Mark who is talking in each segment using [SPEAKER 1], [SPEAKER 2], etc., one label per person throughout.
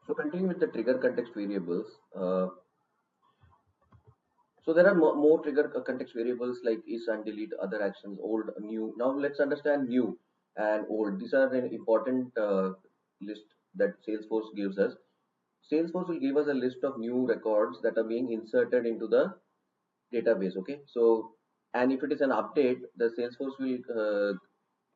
[SPEAKER 1] So continuing with the trigger context variables. So there are more trigger context variables like is and delete, other actions, old, new. Now let's understand new and old. These are an important list that Salesforce gives us. Salesforce will give us a list of new records that are being inserted into the database. Okay, so and if it is an update, the Salesforce will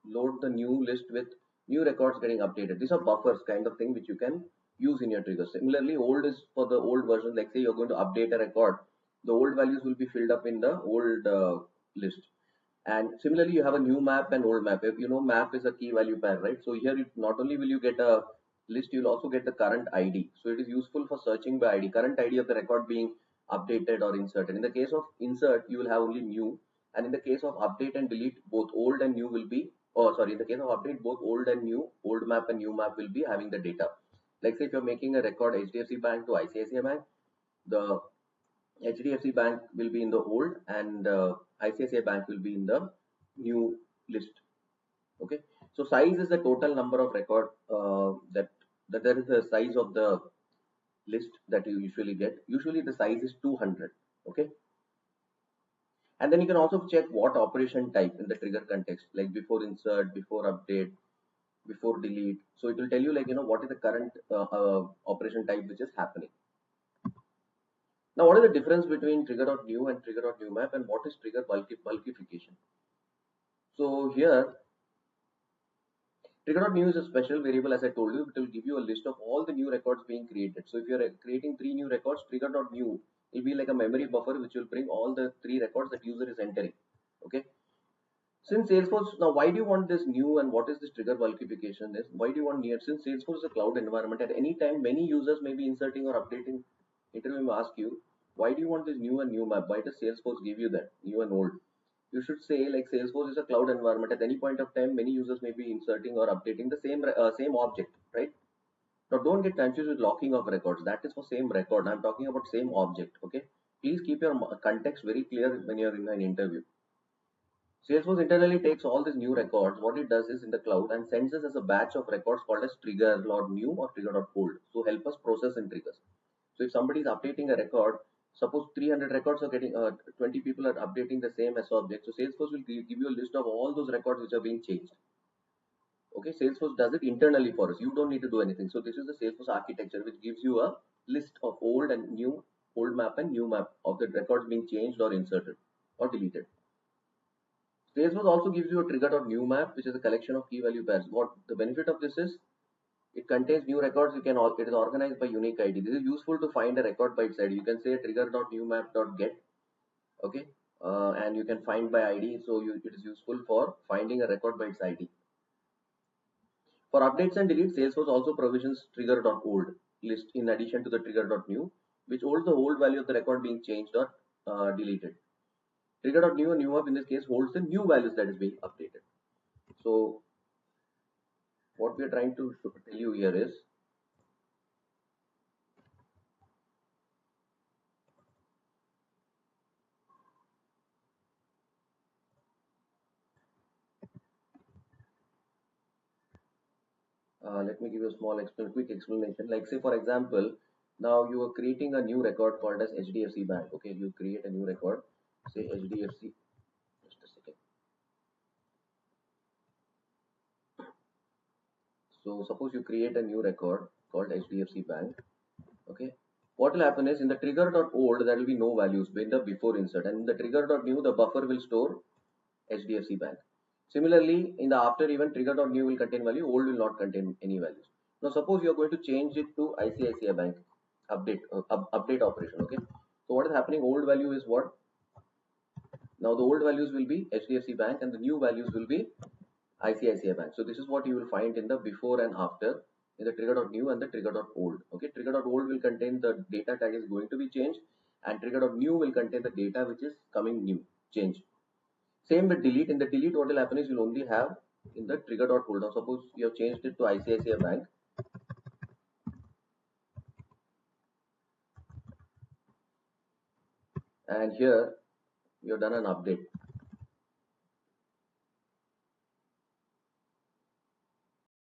[SPEAKER 1] load the new list with new records getting updated. These are buffers kind of thing which you can use in your triggers. Similarly, old is for the old version. Like say you're going to update a record, the old values will be filled up in the old list. And similarly, you have a new map and old map. If you know, map is a key value pair, right? So here, not only will you get a list, you'll also get the current ID. So it is useful for searching by ID, current ID of the record being updated or inserted. In the case of insert, you will have only new, and in the case of update and delete, both old and new will be. Oh, sorry. In the case of update, both old and new, old map and new map will be having the data. Like say, if you're making a record HDFC Bank to ICICI Bank, the HDFC Bank will be in the old and ICICI Bank will be in the new list. Okay, so size is the total number of record that there is the size of the list that you usually get. Usually the size is 200. Okay, and then you can also check what operation type in the trigger context, like before insert, before update, before delete. So it will tell you like what is the current operation type which is happening. Now, what is the difference between trigger.new and trigger.new map, and what is trigger bulkification? So here, trigger.new is a special variable, as I told you. It will give you a list of all the new records being created. So if you're creating 3 new records, trigger.new will be like a memory buffer which will bring all the 3 records that user is entering. Okay. Since Salesforce, now why do you want this new and what is this trigger bulkification? Is why do you want near? Since Salesforce is a cloud environment, at any time many users may be inserting or updating. Interview may ask you, why do you want this new and new map? Why does Salesforce give you that new and old? You should say like Salesforce is a cloud environment. At any point of time, many users may be inserting or updating the same object, right? Now don't get confused with locking of records. That is for same record. I'm talking about same object. Okay. Please keep your context very clear when you're in an interview. Salesforce internally takes all these new records. What it does is in the cloud and sends us as a batch of records called as trigger.new or trigger.old. So help us process in triggers. So if somebody is updating a record, suppose 300 records are getting, 20 people are updating the same as object. So Salesforce will give you a list of all those records which are being changed. Okay, Salesforce does it internally for us. You don't need to do anything. So this is the Salesforce architecture which gives you a list of old and new, old map and new map of the records being changed or inserted or deleted. Salesforce also gives you a trigger.new map, which is a collection of key value pairs. What the benefit of this is, it contains new records. It is organized by unique ID. This is useful to find a record by its ID. You can say trigger.newmap.get, okay, and you can find by ID. So it is useful for finding a record by its ID. For updates and deletes, Salesforce also provisions trigger.old list in addition to the trigger.new, which holds the old value of the record being changed or deleted. Trigger.new and new map in this case holds the new values that is being updated. So what we are trying to tell you here is let me give you a quick explanation. Like say for example, now you are creating a new record called as HDFC Bank. Okay, you create a new record, say HDFC. Just a second. So suppose you create a new record called HDFC Bank. Okay, what will happen is in the trigger.old there will be no values in the before insert, and in the trigger.new the buffer will store HDFC Bank. Similarly, in the after event, trigger.new will contain value, old will not contain any values. Now, suppose you are going to change it to ICICI Bank update operation. Okay, so what is happening? Old value is what? Now the old values will be HDFC Bank, and the new values will be ICICI Bank. So this is what you will find in the before and after in the trigger.new and the trigger.old. Okay, trigger.old will contain the data that is going to be changed, and trigger.new will contain the data which is coming new, change. Same with delete. In the delete, what will happen is you'll only have in the trigger.old. Now suppose you have changed it to ICICI Bank. And here you have done an update.